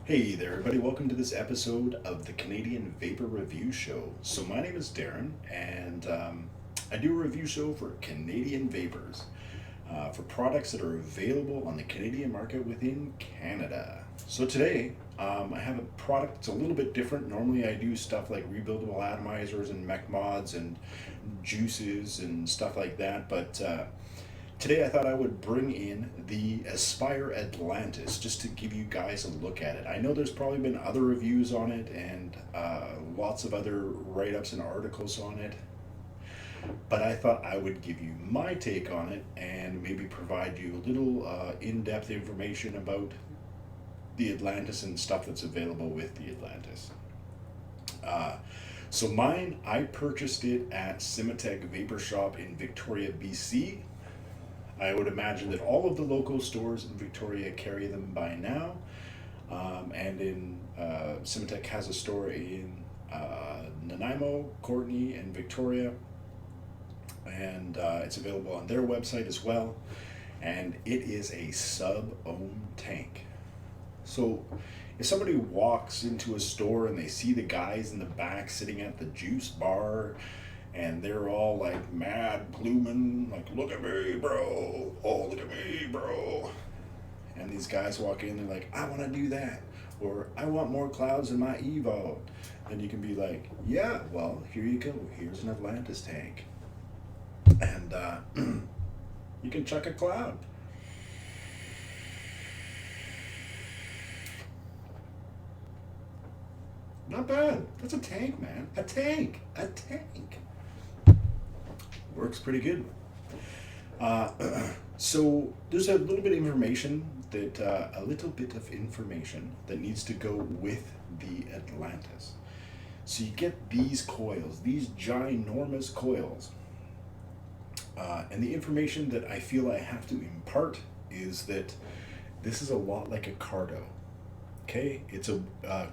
Hey there, everybody. Welcome to this episode of the Canadian Vapor Review Show. So, my name is Darren, and I do a review show for Canadian vapors for products that are available on the Canadian market within Canada. So, today I have a product that's a little bit different. Normally, I do stuff like rebuildable atomizers and mech mods and juices and stuff like that, but today I thought I would bring in the Aspire Atlantis just to give you guys a look at it. I know there's probably been other reviews on it and lots of other write-ups and articles on it, but I thought I would give you my take on it and maybe provide you a little in-depth information about the Atlantis and stuff that's available with the Atlantis. So mine, I purchased it at Cimatech Vapor Shop in Victoria, BC. I would imagine that all of the local stores in Victoria carry them by now. Cimatech has a store in Nanaimo, Courtenay, and Victoria. And it's available on their website as well. And it is a Sub Ohm tank. So if somebody walks into a store and they see the guys in the back sitting at the juice bar, and they're all like mad blooming, like, look at me, bro. Oh, look at me, bro. And these guys walk in, they're like, I want to do that. Or I want more clouds in my Evo. And you can be like, yeah, well, here you go. Here's an Atlantis tank. And you can chuck a cloud. Not bad. That's a tank, man. A tank. A tank. Works pretty good. So there's a little bit of information that needs to go with the Atlantis. So you get these coils, these ginormous coils, and the information that I feel I have to impart is that this is a lot like a Cardo. Okay, it's a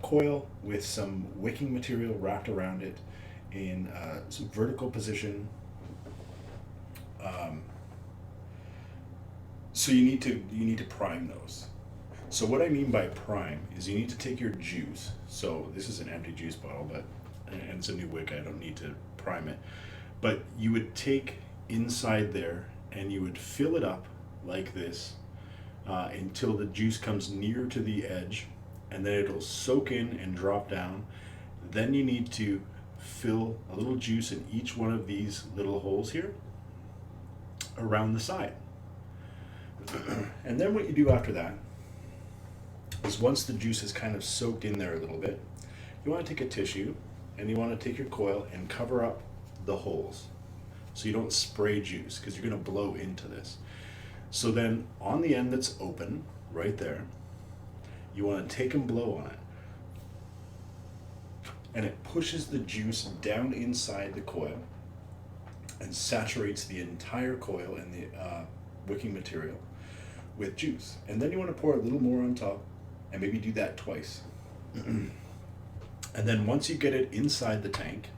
coil with some wicking material wrapped around it in some vertical position. So you need to prime those. So what I mean by prime is you need to take your juice. So this is an empty juice bottle, and it's a new wick. I don't need to prime it. But you would take inside there and you would fill it up like this until the juice comes near to the edge, and then it'll soak in and drop down. Then you need to fill a little juice in each one of these little holes here around the side. And then what you do after that is, once the juice is kind of soaked in there a little bit, you want to take a tissue and you want to take your coil and cover up the holes so you don't spray juice, because you're going to blow into this. So then on the end that's open right there, you want to take and blow on it, and it pushes the juice down inside the coil and saturates the entire coil and the wicking material with juice. And then you want to pour a little more on top, and maybe do that twice. And then once you get it inside the tank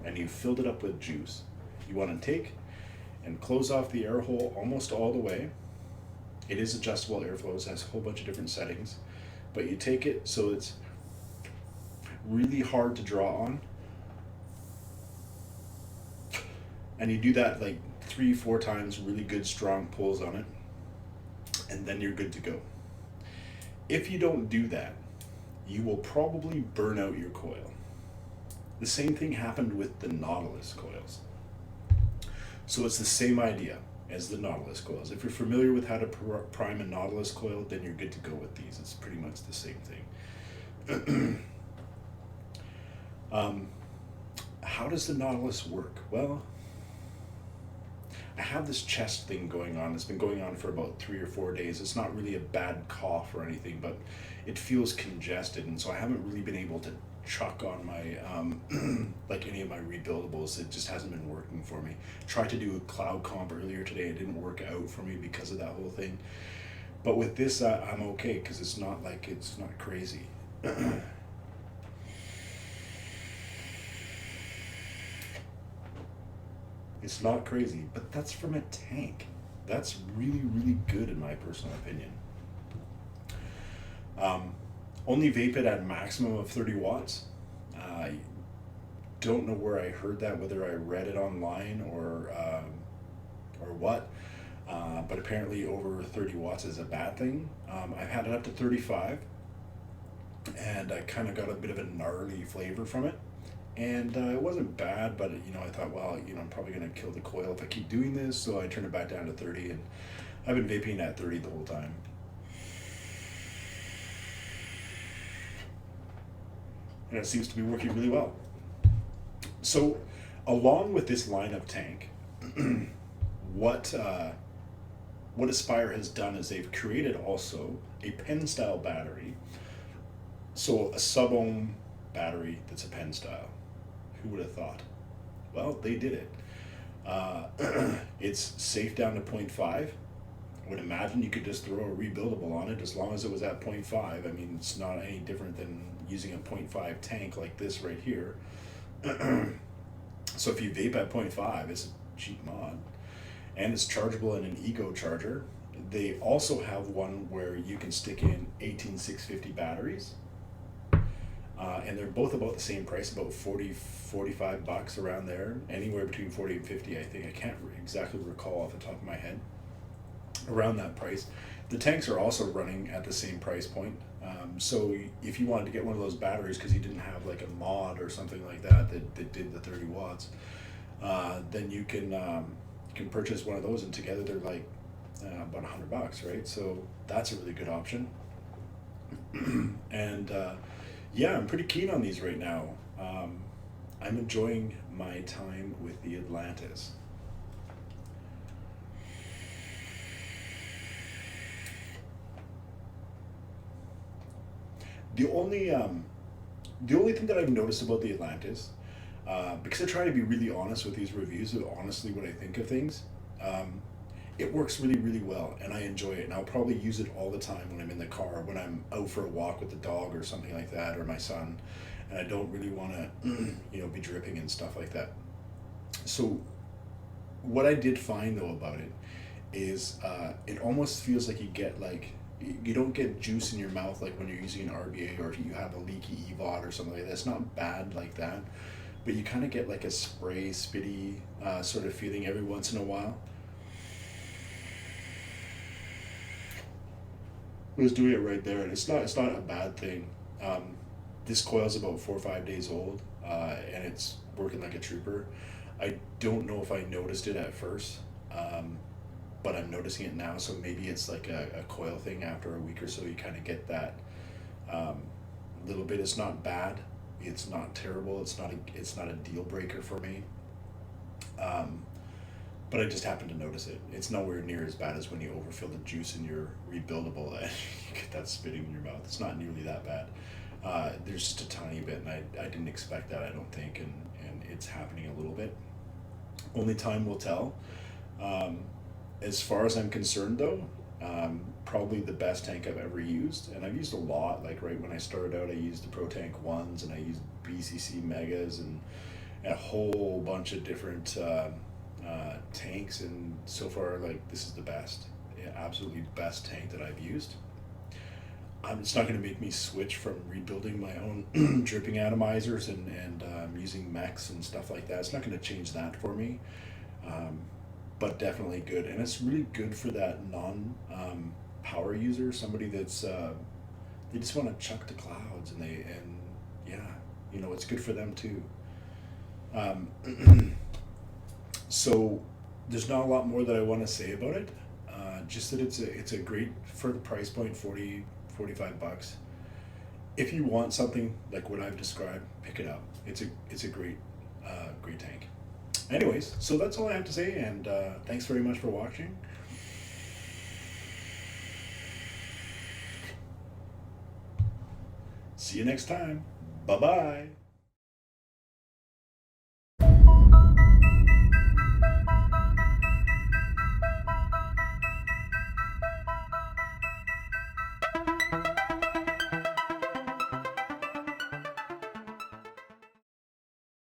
and you've filled it up with juice, you want to take and close off the air hole almost all the way. It is adjustable airflows, has a whole bunch of different settings, but you take it so it's really hard to draw on, and you do that like 3-4 times, really good strong pulls on it, and then you're good to go. If you don't do that, you will probably burn out your coil. The same thing happened with the Nautilus coils. So it's the same idea as the Nautilus coils. If you're familiar with how to prime a Nautilus coil, then you're good to go with these. It's pretty much the same thing. How does the Nautilus work? Well, I have this chest thing going on. It's been going on for about 3 or 4 days. It's not really a bad cough or anything, but it feels congested, and so I haven't really been able to chuck on my like any of my rebuildables. It just hasn't been working for me. Tried to do a cloud comp earlier today. It didn't work out for me because of that whole thing. But with this, I'm okay, because it's not crazy. It's not crazy, but that's from a tank. That's really, really good in my personal opinion. Only vape it at a maximum of 30 watts. I don't know where I heard that, whether I read it online or what. But apparently over 30 watts is a bad thing. I've had it up to 35, and I kind of got a bit of a gnarly flavor from it. And it wasn't bad, but I thought, well, I'm probably going to kill the coil if I keep doing this, so I turned it back down to 30, and I've been vaping at 30 the whole time. And it seems to be working really well. So, along with this line of tank, what Aspire has done is they've created also a pen style battery. So a sub ohm battery that's a pen style. Who would have thought? Well, they did it. It's safe down to 0.5. I would imagine you could just throw a rebuildable on it as long as it was at 0.5. I mean, it's not any different than using a 0.5 tank like this right here. So if you vape at 0.5, it's a cheap mod. And it's chargeable in an Ego charger. They also have one where you can stick in 18650 batteries. And they're both about the same price, about 45 bucks around there, anywhere between 40 and 50, I think. I can't exactly recall off the top of my head, around that price. The tanks are also running at the same price point. So if you wanted to get one of those batteries because you didn't have like a mod or something like that did the 30 watts, then you can purchase one of those, and together they're like about $100, right? So that's a really good option. And yeah, I'm pretty keen on these right now. I'm enjoying my time with the Atlantis. The only thing that I've noticed about the Atlantis, because I try to be really honest with these reviews, of honestly what I think of things, it works really, really well, and I enjoy it. And I'll probably use it all the time when I'm in the car, when I'm out for a walk with the dog or something like that, or my son, and I don't really want to, be dripping and stuff like that. So what I did find though about it is it almost feels like you don't get juice in your mouth like when you're using an RBA, or if you have a leaky EVOD or something like that. It's not bad like that, but you kind of get like a spray, spitty sort of feeling every once in a while. I was doing it right there, and it's not a bad thing. This coil's about 4 or 5 days old, and it's working like a trooper. I don't know if I noticed it at first, but I'm noticing it now, so maybe it's like a coil thing. After a week or so you kind of get that little bit. It's not bad, it's not terrible, it's not a deal breaker for me, but I just happened to notice it. It's nowhere near as bad as when you overfill the juice in your rebuildable and you get that spitting in your mouth. It's not nearly that bad. There's just a tiny bit, and I didn't expect that, I don't think, and it's happening a little bit. Only time will tell. As far as I'm concerned though, probably the best tank I've ever used, and I've used a lot. Like right when I started out, I used the Pro Tank 1s, and I used BCC Megas, and a whole bunch of different tanks, and so far, like, this is the best, absolutely best tank that I've used. It's not going to make me switch from rebuilding my own dripping atomizers and using mechs and stuff like that. It's not going to change that for me, but definitely good. And it's really good for that non-power user, somebody that's they just want to chuck the clouds, and yeah, it's good for them too. So there's not a lot more that I want to say about it. Just that it's a great, for the price point, 45 bucks. If you want something like what I've described, pick it up. It's a great tank. Anyways, so that's all I have to say, and thanks very much for watching. See you next time. Bye-bye.